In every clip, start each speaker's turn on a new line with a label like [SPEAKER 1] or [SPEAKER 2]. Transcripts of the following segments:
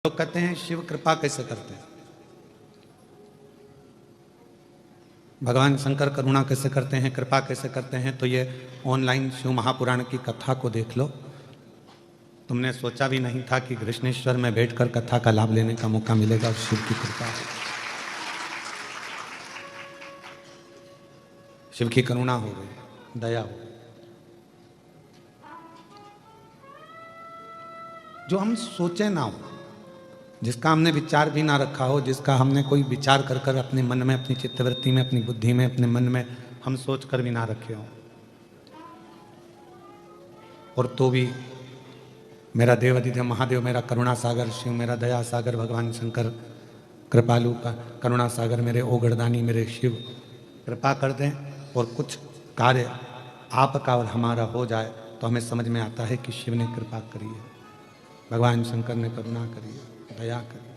[SPEAKER 1] लोग कहते हैं शिव कृपा कैसे करते हैं, भगवान शंकर करुणा कैसे करते हैं, कृपा कैसे करते हैं। तो ये ऑनलाइन शिव महापुराण की कथा को देख लो। तुमने सोचा भी नहीं था कि कृष्णेश्वर में बैठकर कथा का लाभ लेने का मौका मिलेगा और शिव की कृपा है, शिव की करुणा हो गई, दया हो गई। जो हम सोचे ना हो, जिसका हमने विचार भी ना रखा हो, जिसका हमने कोई विचार कर कर अपने मन में, अपनी चित्तवृत्ति में, अपनी बुद्धि में, अपने मन में हम सोच कर भी ना रखे हो, और तो भी मेरा देव अधिदेव महादेव, मेरा करुणा सागर शिव, मेरा दया सागर भगवान शंकर, कृपालु का करुणा सागर मेरे ओगरदानी मेरे शिव कृपा कर दें और कुछ कार्य आपका और हमारा हो जाए, तो हमें समझ में आता है कि शिव ने कृपा करी है, भगवान शंकर ने करुणा करी है, दया करी।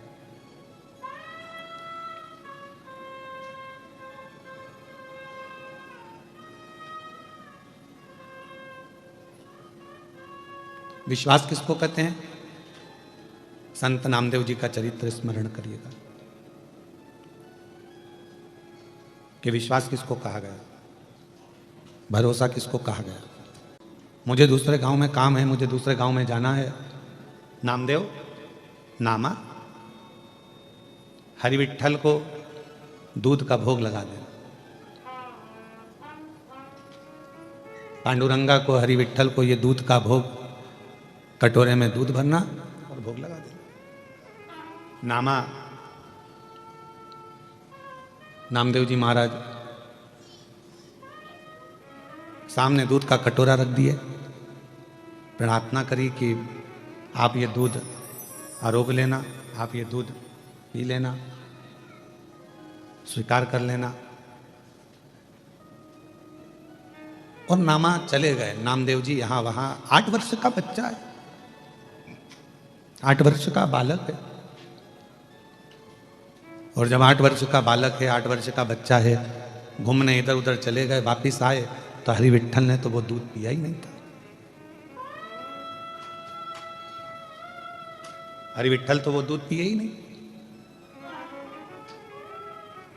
[SPEAKER 1] विश्वास किसको कहते हैं? संत नामदेव जी का चरित्र स्मरण करिएगा कि विश्वास किसको कहा गया, भरोसा किसको कहा गया। मुझे दूसरे गांव में काम है, मुझे दूसरे गांव में जाना है, नामदेव नामा हरि विट्ठल को दूध का भोग लगा देना, पांडुरंगा को हरि विट्ठल को ये दूध का भोग, कटोरे में दूध भरना और भोग लगा देना। नामा नामदेव जी महाराज सामने दूध का कटोरा रख दिए, प्रार्थना करी कि आप ये दूध आरोग लेना, आप ये दूध पी लेना, स्वीकार कर लेना। और नामा चले गए। नामदेव जी यहां वहां, 8 वर्ष का बच्चा है, 8 वर्ष का बालक है, और जब 8 वर्ष का बालक है, 8 वर्ष का बच्चा है, घूमने इधर उधर चले गए, वापिस आए तो हरि विट्ठल ने तो वो दूध पिया ही नहीं था। हरि विट्ठल तो वो दूध पिए ही नहीं।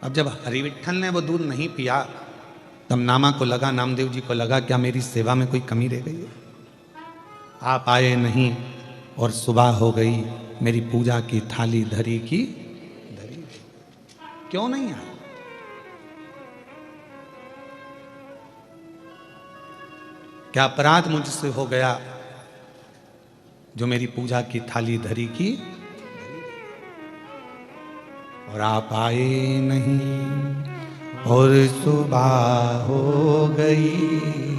[SPEAKER 1] अब जब हरि विट्ठल ने वो दूध नहीं पिया, तब नामा को लगा, नामदेव जी को लगा, क्या मेरी सेवा में कोई कमी रह गई है? आप आए नहीं और सुबह हो गई, मेरी पूजा की थाली धरी की धरी, क्यों नहीं आए? क्या अपराध मुझसे हो गया जो मेरी पूजा की थाली धरी की, और आप आए नहीं और सुबह हो गई,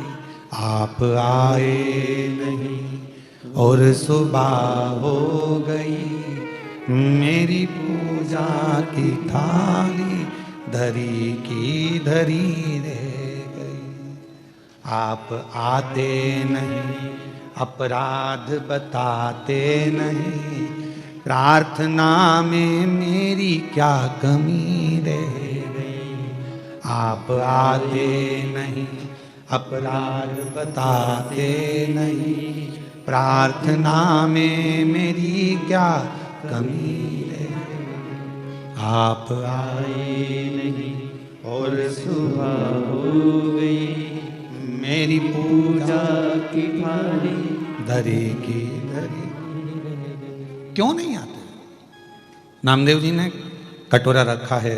[SPEAKER 1] आप आए नहीं और सुबह हो गई, मेरी पूजा की थाली धरी की धरी रह गई। आप आते नहीं, अपराध बताते नहीं, प्रार्थना में मेरी क्या कमी रह गई। आप आते नहीं, अपराध बताते नहीं, प्रार्थना में मेरी क्या कमी रह गई। आप आए नहीं और सुबह हो गई, मेरी पूजा की थाली धरी की धरी। क्यों नहीं आते? नामदेव जी ने कटोरा रखा है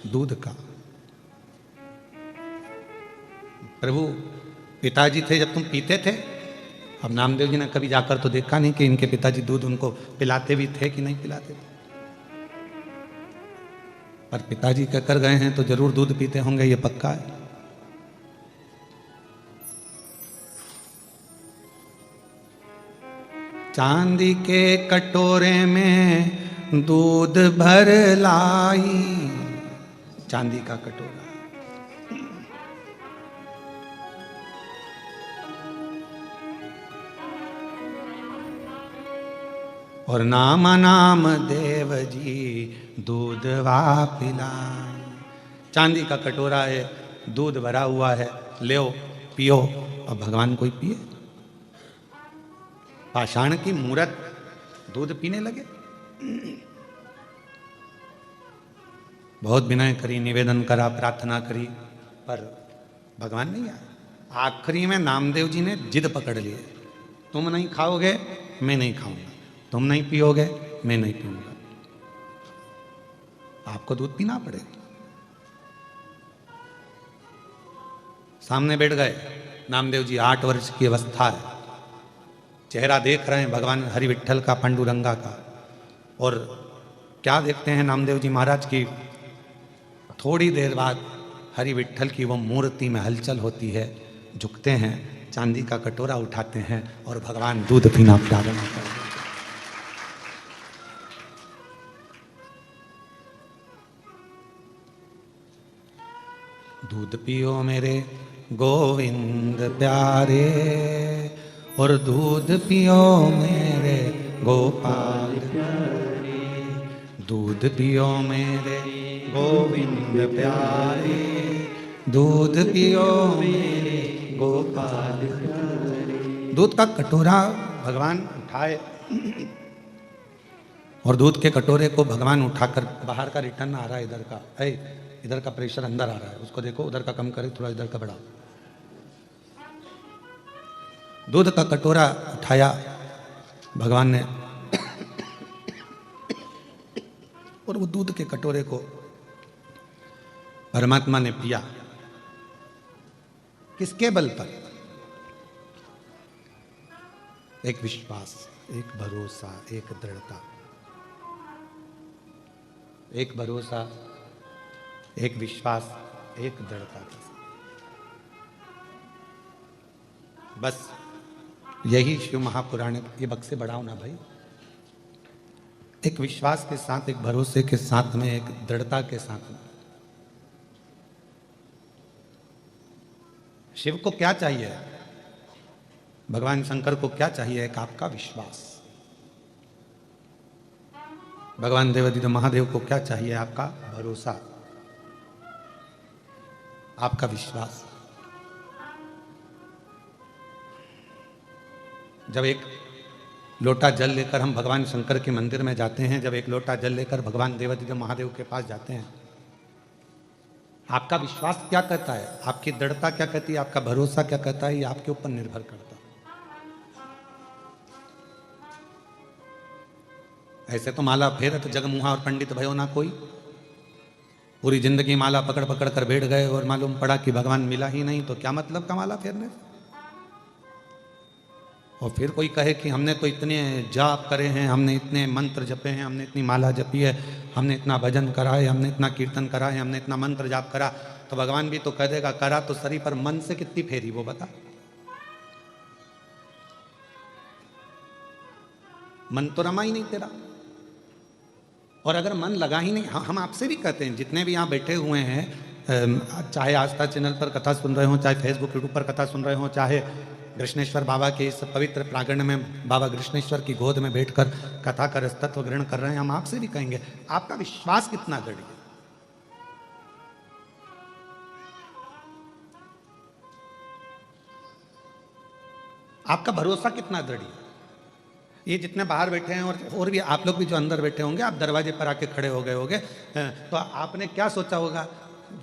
[SPEAKER 1] दूध का। प्रभु पिताजी थे जब तुम पीते थे। अब नामदेव जी ने कभी जाकर तो देखा नहीं कि इनके पिताजी दूध उनको पिलाते भी थे कि नहीं पिलाते थे, पर पिताजी कहकर गए हैं तो जरूर दूध पीते होंगे, ये पक्का है। चांदी के कटोरे में दूध भर लाई, चांदी का कटोरा, और नाम नाम देव जी दूध वा पिलाई। चांदी का कटोरा है, दूध भरा हुआ है, ले पियो। अब भगवान कोई पिए? पाषाण की मूरत दूध पीने लगे। बहुत विनय करी, निवेदन करा, प्रार्थना करी, पर भगवान नहीं आए। आखिरी में नामदेव जी ने जिद पकड़ लिए, तुम नहीं खाओगे मैं नहीं खाऊंगा, तुम नहीं पियोगे मैं नहीं पीऊंगा, आपको दूध पीना पड़ेगा। सामने बैठ गए नामदेव जी, 8 वर्ष की अवस्था है, चेहरा देख रहे हैं भगवान हरि विट्ठल का, पांडुरंगा का। और क्या देखते हैं नामदेव जी महाराज की, थोड़ी देर बाद हरि विट्ठल की वो मूर्ति में हलचल होती है, झुकते हैं, चांदी का कटोरा उठाते हैं और भगवान दूध पीना प्रारंभ करते हैं। दूध पियो मेरे गोविंद प्यारे, और दूध पियो मेरे गोपाल प्यारे, दूध पियो मेरे गोविंद प्यारे, दूध पियो मेरे गोपाल प्यारे। दूध का कटोरा भगवान उठाए और दूध के कटोरे को भगवान उठाकर, बाहर का रिटर्न आ रहा है इधर का, इधर का प्रेशर अंदर आ रहा है, उसको देखो, उधर का कम करे, थोड़ा इधर का बढ़ाओ। दूध का कटोरा उठाया भगवान ने और वो दूध के कटोरे को परमात्मा ने पिया। किसके बल पर? एक विश्वास, एक भरोसा, एक दृढ़ता, एक भरोसा, एक विश्वास, एक दृढ़ता। बस यही शिव महापुराण, ये बक्से बढ़ाओ ना भाई। एक विश्वास के साथ, एक भरोसे के साथ में, एक दृढ़ता के साथ में। शिव को क्या चाहिए? भगवान शंकर को क्या चाहिए? एक आपका विश्वास। भगवान देवादिदेव महादेव को क्या चाहिए? आपका भरोसा, आपका विश्वास। जब एक लोटा जल लेकर हम भगवान शंकर के मंदिर में जाते हैं, जब एक लोटा जल लेकर भगवान देवादिदेव महादेव के पास जाते हैं, आपका विश्वास क्या कहता है, आपकी दृढ़ता क्या कहती है, आपका भरोसा क्या कहता है, ये आपके ऊपर निर्भर करता है। ऐसे तो माला फेरे तो जगमुहा और पंडित भयो ना कोई, पूरी जिंदगी माला पकड़ पकड़ कर बैठ गए और मालूम पड़ा कि भगवान मिला ही नहीं, तो क्या मतलब का माला फेरने से? और फिर कोई कहे कि हमने तो इतने जाप करे हैं, हमने इतने मंत्र जपे हैं, हमने इतनी माला जपी है, हमने इतना भजन करा है, हमने इतना कीर्तन करा है, हमने इतना मंत्र जाप करा, तो भगवान भी तो कह देगा करा तो सरी, पर मन से कितनी फेरी वो बता। मन तो रमा ही नहीं तेरा। और अगर मन लगा ही नहीं, हम आपसे भी कहते हैं, जितने भी यहाँ बैठे हुए हैं, चाहे आस्था चैनल पर कथा सुन रहे हो, चाहे फेसबुक यूट्यूब पर कथा सुन रहे हो, चाहे कृष्णेश्वर बाबा के इस पवित्र प्रांगण में बाबा कृष्णेश्वर की गोद में बैठकर कथा का रसतत्व ग्रहण कर रहे हैं, हम आपसे भी कहेंगे आपका विश्वास कितना दृढ़ है, आपका भरोसा कितना दृढ़ है। ये जितने बाहर बैठे हैं और भी आप लोग भी जो अंदर बैठे होंगे, आप दरवाजे पर आके खड़े हो गए होंगे, तो आपने क्या सोचा होगा?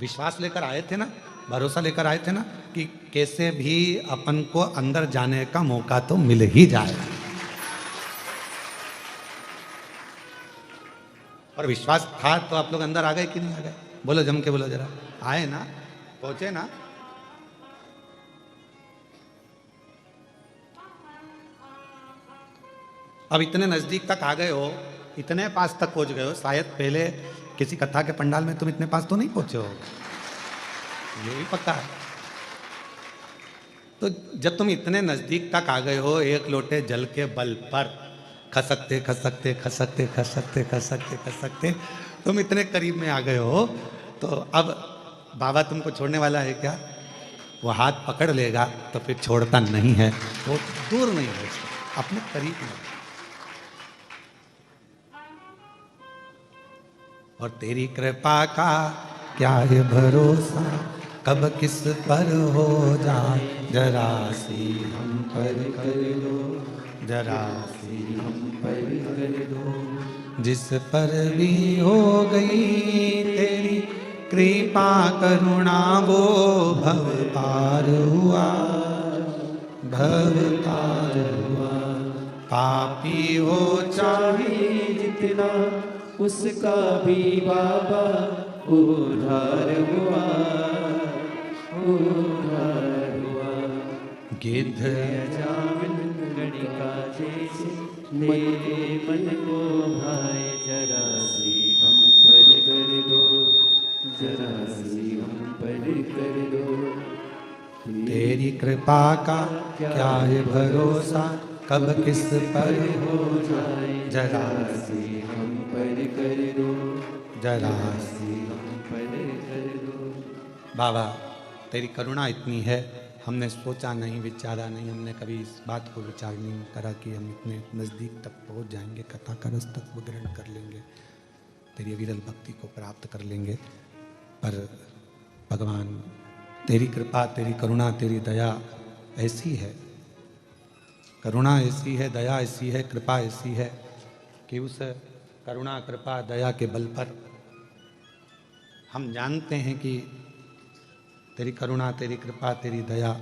[SPEAKER 1] विश्वास लेकर आए थे ना, भरोसा लेकर आए थे ना कि कैसे भी अपन को अंदर जाने का मौका तो मिल ही जाएगा। और विश्वास था तो आप लोग अंदर आ गए कि नहीं आ गए? बोलो, जम के बोलो जरा। आए ना? पहुंचे ना? अब इतने नजदीक तक आ गए हो, इतने पास तक पहुंच गए हो, शायद पहले किसी कथा के पंडाल में तुम इतने पास तो नहीं पहुंचे हो, ये भी पता है। तो जब तुम इतने नजदीक तक आ गए हो, एक लोटे जल के बल पर खसकते खसकते खसकते खसकते खसकते खसकते तुम इतने करीब में आ गए हो, तो अब बाबा तुमको छोड़ने वाला है क्या? वो हाथ पकड़ लेगा तो फिर छोड़ता नहीं है, वो दूर नहीं है, अपने करीब में। और तेरी कृपा का क्या है भरोसा, कब किस पर हो जाए, जरा सी हम पर कर दो, जरा सी हम पर कर दो, जिस पर भी हो गई तेरी कृपा करुणा वो भव पार हुआ, भव पार हुआ। पापी हो चाहे
[SPEAKER 2] जितना उसका भी बाबा उद्धार हुआ, उद्धार हुआ।
[SPEAKER 1] गिद्ध
[SPEAKER 2] अजामिन गणिका जैसे मेरे मन को भाए, जरा सी हम पर कर दो, जरा सी हम पर कर दो।
[SPEAKER 1] तेरी कृपा का क्या है भरोसा, कब किस पर
[SPEAKER 2] हो जाए,
[SPEAKER 1] जरा
[SPEAKER 2] सी हम पर कर दो,
[SPEAKER 1] जरा
[SPEAKER 2] सी हम पर कर दो।
[SPEAKER 1] बाबा तेरी करुणा इतनी है, हमने सोचा नहीं, विचारा नहीं, हमने कभी इस बात को विचार नहीं करा कि हम इतने नज़दीक तक पहुंच जाएंगे, कथा का रस तक वो ग्रहण कर लेंगे, तेरी अविरल भक्ति को प्राप्त कर लेंगे। पर भगवान तेरी कृपा, तेरी करुणा, तेरी दया ऐसी है, करुणा ऐसी है, दया ऐसी है, कृपा ऐसी है कि उस करुणा कृपा दया के बल पर हम जानते हैं कि तेरी करुणा, तेरी कृपा, तेरी दया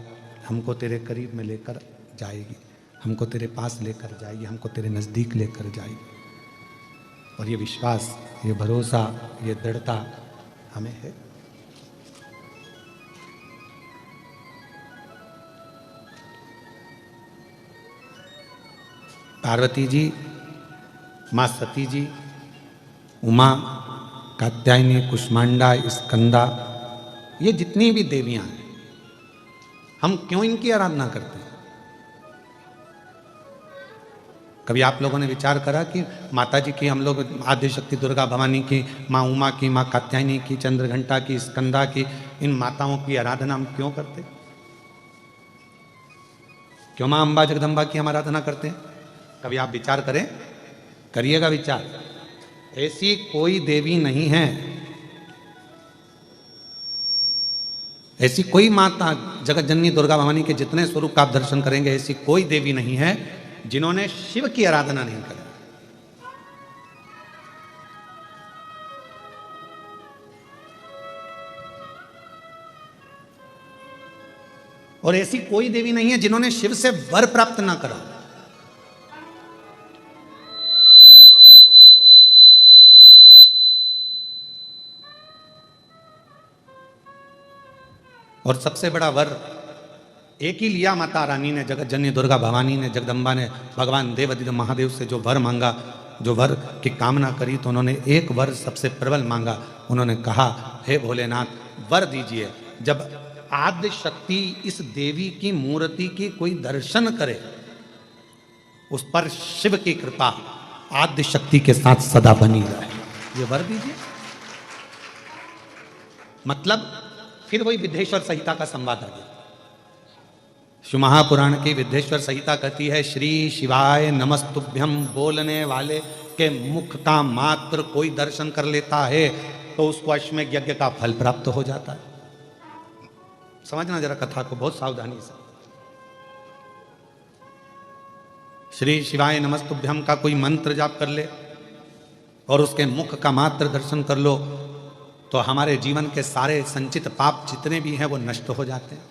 [SPEAKER 1] हमको तेरे करीब में लेकर जाएगी, हमको तेरे पास लेकर जाएगी, हमको तेरे नज़दीक लेकर जाएगी। और ये विश्वास, ये भरोसा, ये दृढ़ता हमें है। पार्वती जी, माँ सती जी, उमा, कात्यायनी, कुष्मांडा, स्कंदा, ये जितनी भी देवियां हैं, हम क्यों इनकी आराधना करते हैं? कभी आप लोगों ने विचार करा कि माता जी की, हम लोग आद्य शक्ति दुर्गा भवानी की, माँ उमा की, माँ कात्यायनी की, चंद्रघंटा की, स्कंदा की, इन माताओं की आराधना हम क्यों करते? क्यों माँ अम्बा जगदम्बा की हम आराधना करते हैं? कभी आप विचार करें, करिएगा विचार। ऐसी कोई देवी नहीं है, ऐसी कोई माता, जगत जननी दुर्गा भवानी के जितने स्वरूप का आप दर्शन करेंगे, ऐसी कोई देवी नहीं है जिन्होंने शिव की आराधना नहीं करी। और ऐसी कोई देवी नहीं है जिन्होंने शिव से वर प्राप्त ना करा। और सबसे बड़ा वर एक ही लिया माता रानी ने, जगत जननी दुर्गा भवानी ने, जगदम्बा ने भगवान देवादिदेव महादेव से जो वर मांगा, जो वर की कामना करी, तो उन्होंने एक वर सबसे प्रबल मांगा। उन्होंने कहा, हे भोलेनाथ वर दीजिए, जब आद्य शक्ति इस देवी की मूर्ति की कोई दर्शन करे, उस पर शिव की कृपा आद्य शक्ति के साथ सदा बनी रहे, ये वर दीजिए। मतलब फिर वही विद्येश्वर संहिता का संवाद आ गया। शिव महापुराण की विद्येश्वर संहिता कहती है, श्री शिवाय नमस्तुभ्यम बोलने वाले के मुख का मात्र कोई दर्शन कर लेता है तो उसको अश्वमेध यज्ञ का फल प्राप्त हो जाता है। समझना जरा कथा को बहुत सावधानी से। श्री शिवाय नमस्तुभ्यम का कोई मंत्र जाप कर ले और उसके मुख का मात्र दर्शन कर लो तो हमारे जीवन के सारे संचित पाप जितने भी हैं वो नष्ट हो जाते हैं।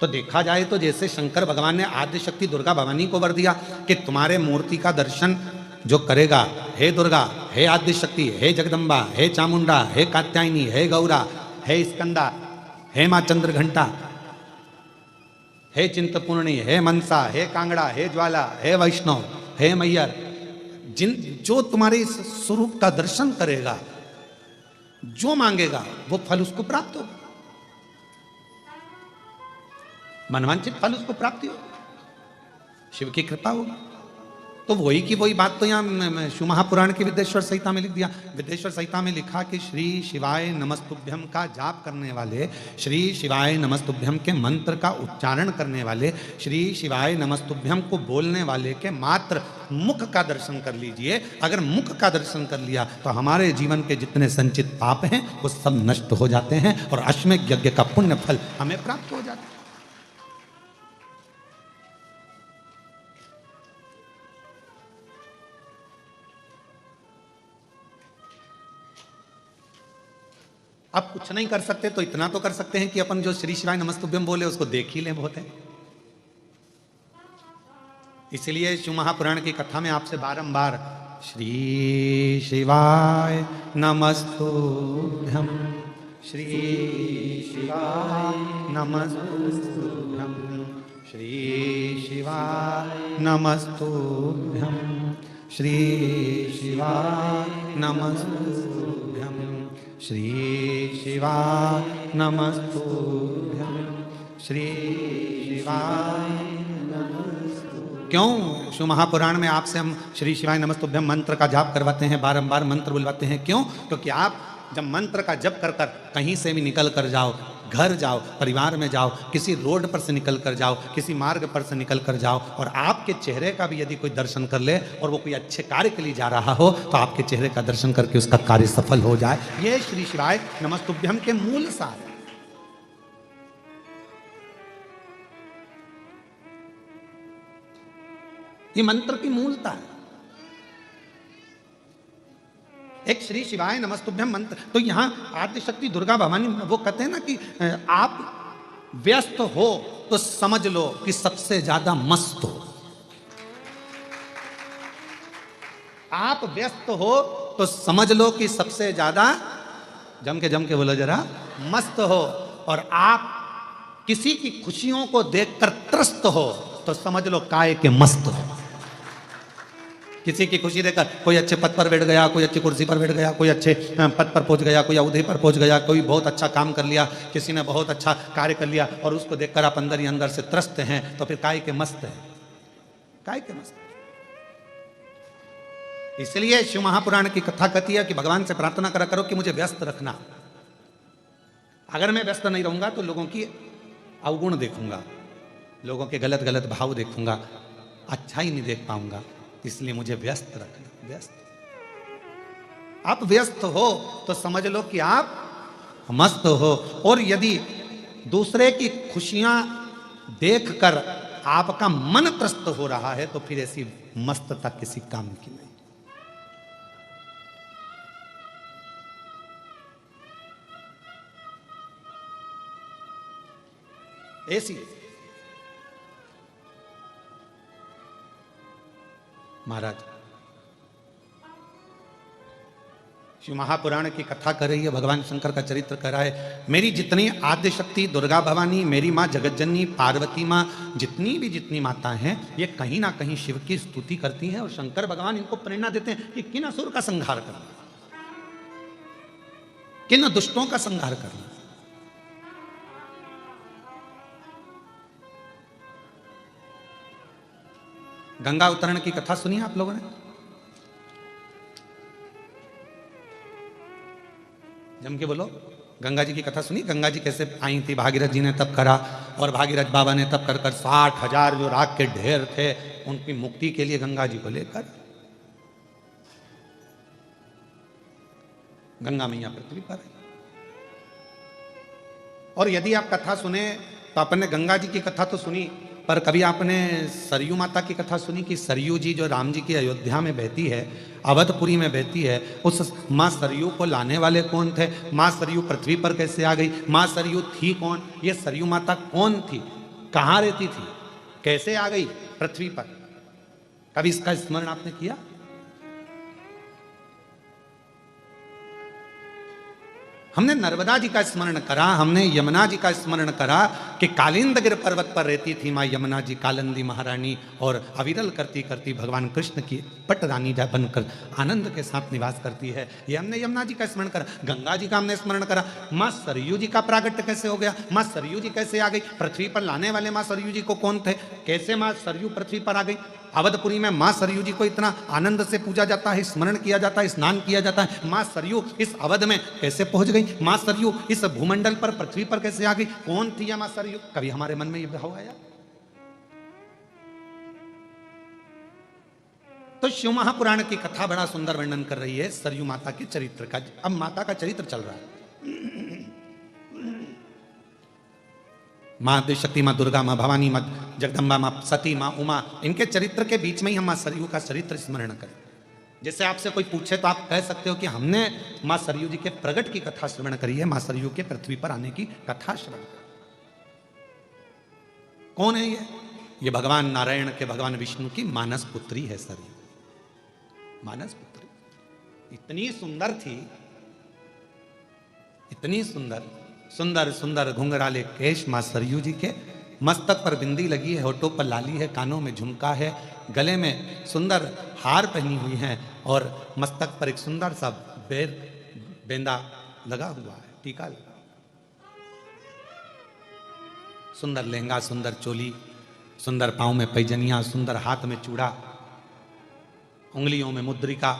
[SPEAKER 1] तो देखा जाए तो जैसे शंकर भगवान ने आद्य शक्ति दुर्गा भवानी को वर दिया कि तुम्हारे मूर्ति का दर्शन जो करेगा, हे दुर्गा, हे आद्य शक्ति, हे जगदम्बा, हे चामुंडा, हे कात्यायनी, हे गौरा, हे स्कंदा, हे मां चंद्रघंटा, हे चिंतपूर्णी, हे मनसा, हे कांगड़ा, हे ज्वाला, हे वैष्णव, हे मैयर, जो तुम्हारे इस स्वरूप का दर्शन करेगा, जो मांगेगा वो फल उसको प्राप्त होगा, मनवांचित फल उसको प्राप्ति हो, शिव की कृपा होगी। तो वही की वही बात तो यहाँ शिव महापुराण की विद्येश्वर संहिता में लिख दिया। विद्येश्वर संहिता में लिखा कि श्री शिवाय नमस्तुभ्यम का जाप करने वाले, श्री शिवाय नमस्तुभ्यम के मंत्र का उच्चारण करने वाले, श्री शिवाय नमस्तुभ्यम को बोलने वाले के मात्र मुख का दर्शन कर लीजिए। अगर मुख का दर्शन कर लिया तो हमारे जीवन के जितने संचित पाप हैं वो सब नष्ट हो जाते हैं और अश्वमेध यज्ञ का पुण्य फल हमें प्राप्त हो जाता है। अब कुछ नहीं कर सकते तो इतना तो कर सकते हैं कि अपन जो श्री शिवाय नमस्तुभ्यम बोले उसको देख ही लें, बहुत है। इसलिए शिव महापुराण की कथा में आपसे बारंबार श्री शिवाय नमस्तुभ्यम, श्री शिवाय नमस्तुभ्यम, श्री शिवाय नमस्तुभ्यम, श्री शिवाय नमस्तुभ्यम, श्री शिवाय नमस्तुभ्यम, श्री शिवाय। क्यों शिव महापुराण में आपसे हम श्री शिवाय नमस्तुभ्यम मंत्र का जाप करवाते हैं, बारंबार मंत्र बुलवाते हैं? क्यों? क्योंकि आप जब मंत्र का जप कर कर कहीं से भी निकल कर जाओ, घर जाओ, परिवार में जाओ, किसी रोड पर से निकल कर जाओ, किसी मार्ग पर से निकल कर जाओ, और आपके चेहरे का भी यदि कोई दर्शन कर ले और वो कोई अच्छे कार्य के लिए जा रहा हो, तो आपके चेहरे का दर्शन करके उसका कार्य सफल हो जाए। ये श्री शिवाय नमस्तुभ्यम के मूल सार है। ये मंत्र की मूलता है। एक श्री शिवाय नमस्तुभ्यम मंत्र। तो यहां आद्य शक्ति दुर्गा भवानी वो कहते हैं ना कि आप व्यस्त हो तो समझ लो कि सबसे ज्यादा मस्त हो। आप व्यस्त हो तो समझ लो कि सबसे ज्यादा, जम के बोलो जरा, मस्त हो। और आप किसी की खुशियों को देखकर त्रस्त हो तो समझ लो काय के मस्त हो। किसी की खुशी देखकर कोई अच्छे पद पर बैठ गया, कोई अच्छी कुर्सी पर बैठ गया, कोई अच्छे पद पर पहुंच गया, कोई अवधि पर पहुंच गया, कोई बहुत अच्छा काम कर लिया, किसी ने बहुत अच्छा कार्य कर लिया, और उसको देखकर आप अंदर ही अंदर से त्रस्त हैं, तो फिर काय के मस्त है, काय के मस्त। इसलिए शिव महापुराण की कथा कहती है कि भगवान से प्रार्थना करा करो कि मुझे व्यस्त रखना। अगर मैं व्यस्त नहीं रहूंगा तो लोगों की अवगुण देखूंगा, लोगों के गलत गलत भाव देखूंगा, अच्छा ही नहीं देख पाऊंगा। इसलिए मुझे व्यस्त रखना। व्यस्त, आप व्यस्त हो तो समझ लो कि आप मस्त हो। और यदि दूसरे की खुशियां देखकर आपका मन त्रस्त हो रहा है तो फिर ऐसी मस्तता किसी काम की नहीं। ऐसी महाराज शिव महापुराण की कथा कर रही है, भगवान शंकर का चरित्र कर रहा है। मेरी जितनी आद्य शक्ति दुर्गा भवानी, मेरी माँ जगज्जननी, पार्वती माँ, जितनी माता हैं, ये कहीं ना कहीं शिव की स्तुति करती हैं। और शंकर भगवान इनको प्रेरणा देते हैं कि किन असुर का संहार करना, किन दुष्टों का संहार करना। गंगा अवतरण की कथा सुनी आप लोगों ने? जम के बोलो, गंगा जी की कथा सुनी? गंगा जी कैसे आई थी, भागीरथ जी ने तप करा, और भागीरथ बाबा ने तप कर कर 60,000 जो राख के ढेर थे उनकी मुक्ति के लिए गंगा जी को लेकर गंगा मैया पृथ्वी पर आई। और यदि आप कथा सुने तो आपने गंगा जी की कथा तो सुनी, पर कभी आपने सरयू माता की कथा सुनी कि सरयू जी जो राम जी की अयोध्या में बहती है, अवधपुरी में बहती है, उस माँ सरयू को लाने वाले कौन थे? माँ सरयू पृथ्वी पर कैसे आ गई? माँ सरयू थी कौन? ये सरयू माता कौन थी? कहाँ रहती थी? कैसे आ गई पृथ्वी पर? कभी इसका स्मरण आपने किया? हमने नर्मदा जी का स्मरण करा, हमने यमुना जी का स्मरण करा कि कालिंदगिर पर्वत पर रहती थी माँ यमुना जी, कालिंदी महारानी, और अविरल करती करती भगवान कृष्ण की पट रानी बनकर आनंद के साथ निवास करती है। ये हमने यमुना जी का स्मरण करा। गंगा जी का हमने स्मरण करा। माँ सरयू जी का प्रागट्य कैसे हो गया? माँ सरयू जी कैसे आ गई पृथ्वी पर? लाने वाले माँ सरयू जी को कौन थे? कैसे माँ सरयू पृथ्वी पर आ गई? अवधपुरी में माँ सरयू जी को इतना आनंद से पूजा जाता है, स्मरण किया जाता है, स्नान किया जाता है। माँ सरयू इस अवध में कैसे पहुंच गई? माँ सरयू इस भूमंडल पर पृथ्वी पर कैसे आ गई? कौन थी यह माँ सरयू? कभी हमारे मन में यह भाव आया? तो शिव महापुराण की कथा बड़ा सुंदर वर्णन कर रही है सरयू माता के चरित्र का। अब माता का चरित्र चल रहा है। माँ आद्यशक्ति, माँ दुर्गा, माँ भवानी, माँ जगदम्बा, माँ सती, माँ उमा, इनके चरित्र के बीच में ही हम माँ सरयू का चरित्र स्मरण करें। जैसे आपसे कोई पूछे तो आप कह सकते हो कि हमने मां सरयू जी के प्रगट की कथा श्रवण करी है, मां सरयू के पृथ्वी पर आने की कथा श्रवण करी। कौन है ये भगवान नारायण के, भगवान विष्णु की मानस पुत्री है सरयू। मानस पुत्री इतनी सुंदर थी, इतनी सुंदर, सुंदर सुंदर घुंघराले केश मां सरयू जी के, मस्तक पर बिंदी लगी है, होठों पर लाली है, कानों में झुमका है, गले में सुंदर हार पहनी हुई है और मस्तक पर एक सुंदर सा बेंदा लगा हुआ है, टीका लगा, सुंदर लहंगा, सुंदर चोली, सुंदर पांव में पैजनिया, सुंदर हाथ में चूड़ा, उंगलियों में मुद्रिका,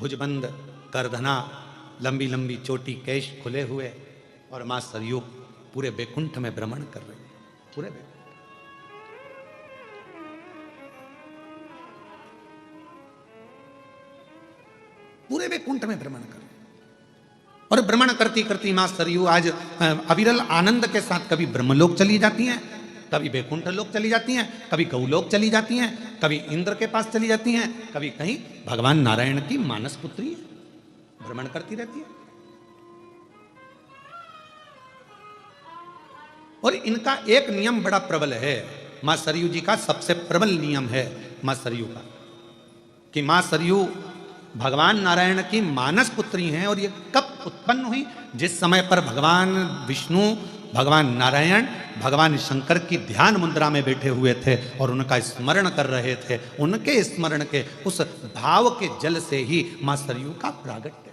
[SPEAKER 1] भुजबंद करधना, लंबी लंबी चोटी, केश खुले हुए, और मां सरयू पूरे बैकुंठ में भ्रमण कर रही है, पूरे बैकुंठ। पूरे बैकुंठ में भ्रमण कर रही है। और भ्रमण करती करती मां सरयू आज अविरल आनंद के साथ कभी ब्रह्मलोक चली जाती हैं, कभी बैकुंठ लोक चली जाती हैं, कभी गौलोक चली जाती हैं, कभी इंद्र के पास चली जाती हैं, कभी कहीं भगवान नारायण की मानस पुत्री है, भ्रमण करती रहती है। और इनका एक नियम बड़ा प्रबल है, मां सरयू जी का सबसे प्रबल नियम है मां सरयू का, कि मां सरयू भगवान नारायण की मानस पुत्री हैं। और ये कब उत्पन्न हुई? जिस समय पर भगवान विष्णु, भगवान नारायण, भगवान शंकर की ध्यान मुद्रा में बैठे हुए थे और उनका स्मरण कर रहे थे, उनके स्मरण के उस भाव के जल से ही मां सरयू का प्रागट्य।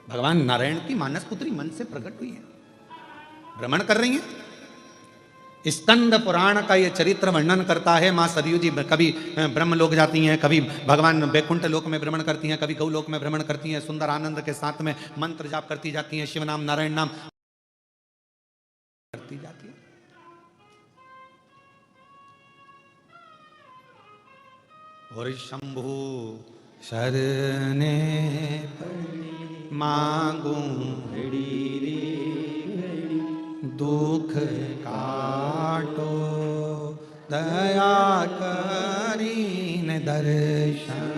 [SPEAKER 1] भगवान नारायण की मानस पुत्री मन से प्रकट हुई है, भ्रमण कर रही हैं। स्कंद पुराण का ये चरित्र वर्णन करता है, मां सरयू जी कभी ब्रह्मलोक जाती हैं, कभी भगवान बैकुंठ लोक में भ्रमण करती हैं, कभी गौलोक में भ्रमण करती हैं, सुंदर आनंद के साथ में मंत्र जाप करती जाती हैं, शिव नाम नारायण नाम करती जाती है। और शंभु शरणे मांगू दुख काटो, दया करीन दर्शन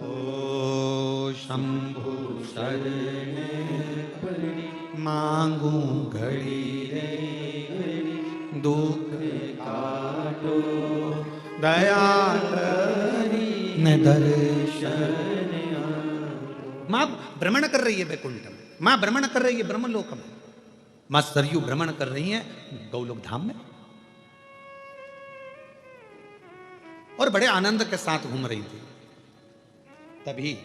[SPEAKER 1] ओ शंभु शरणे मांगू घड़ी रे, दुख काटो दया करीन दर्शन। मां भ्रमण कर रही है बैकुंठ में, मां भ्रमण कर रही है ब्रह्मलोक में, मां सरयू भ्रमण कर रही हैं गौलोक धाम में, और बड़े आनंद के साथ घूम रही थी। तभी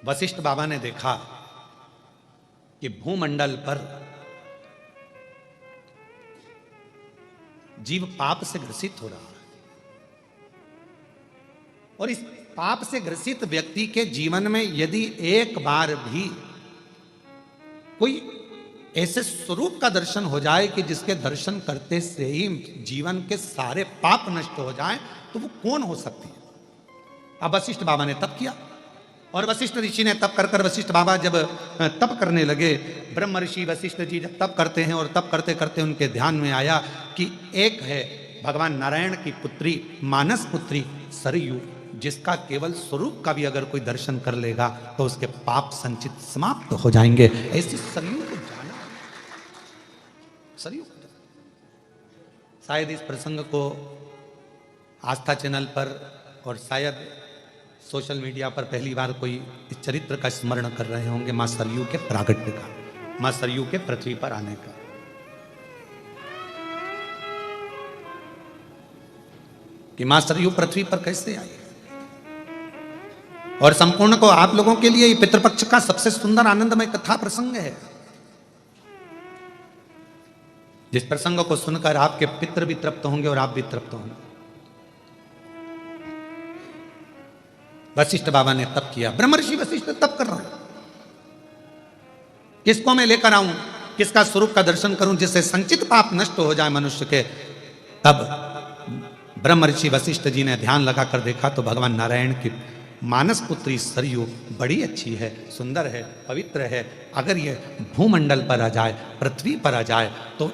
[SPEAKER 1] वशिष्ठ बाबा ने देखा कि भूमंडल पर जीव पाप से ग्रसित हो रहा है, और इस पाप से ग्रसित व्यक्ति के जीवन में यदि एक बार भी कोई ऐसे स्वरूप का दर्शन हो जाए कि जिसके दर्शन करते से ही जीवन के सारे पाप नष्ट हो जाएं, तो वो कौन हो सकती है? अब वशिष्ठ बाबा ने तप किया, और वशिष्ठ ऋषि ने तप कर वशिष्ठ बाबा जब तप करने लगे, ब्रह्म ऋषि वशिष्ठ जी जब तप करते हैं, और तप करते करते उनके ध्यान में आया कि एक है भगवान नारायण की पुत्री, मानस पुत्री सरयू, जिसका केवल स्वरूप का भी अगर कोई दर्शन कर लेगा तो उसके पाप संचित समाप्त हो जाएंगे। ऐसी सरयू को जाना, सरयू को जाना। शायद इस प्रसंग को आस्था चैनल पर और शायद सोशल मीडिया पर पहली बार कोई इस चरित्र का स्मरण कर रहे होंगे, मां सरयू के प्रागट्य का, मां सरयू के पृथ्वी पर आने का। कि मां सरयू पृथ्वी पर कैसे आई, और संपूर्ण को आप लोगों के लिए पितृपक्ष का सबसे सुंदर आनंदमय कथा प्रसंग है, जिस प्रसंग को सुनकर आपके पितृ भी तृप्त होंगे और आप भी तृप्त होंगे। वशिष्ठ बाबा ने तप किया, ब्रह्मर्षि वशिष्ठ तप कर रहा है, किसको मैं लेकर आऊं, किसका स्वरूप का दर्शन करूं जिससे संचित पाप नष्ट हो जाए मनुष्य के। तब ब्रह्मर्षि वशिष्ठ जी ने ध्यान लगाकर देखा तो भगवान नारायण की मानस पुत्री सरयू बड़ी अच्छी है, सुंदर है, पवित्र है। अगर ये भूमंडल पर आ जाए, पृथ्वी पर आ जाए तो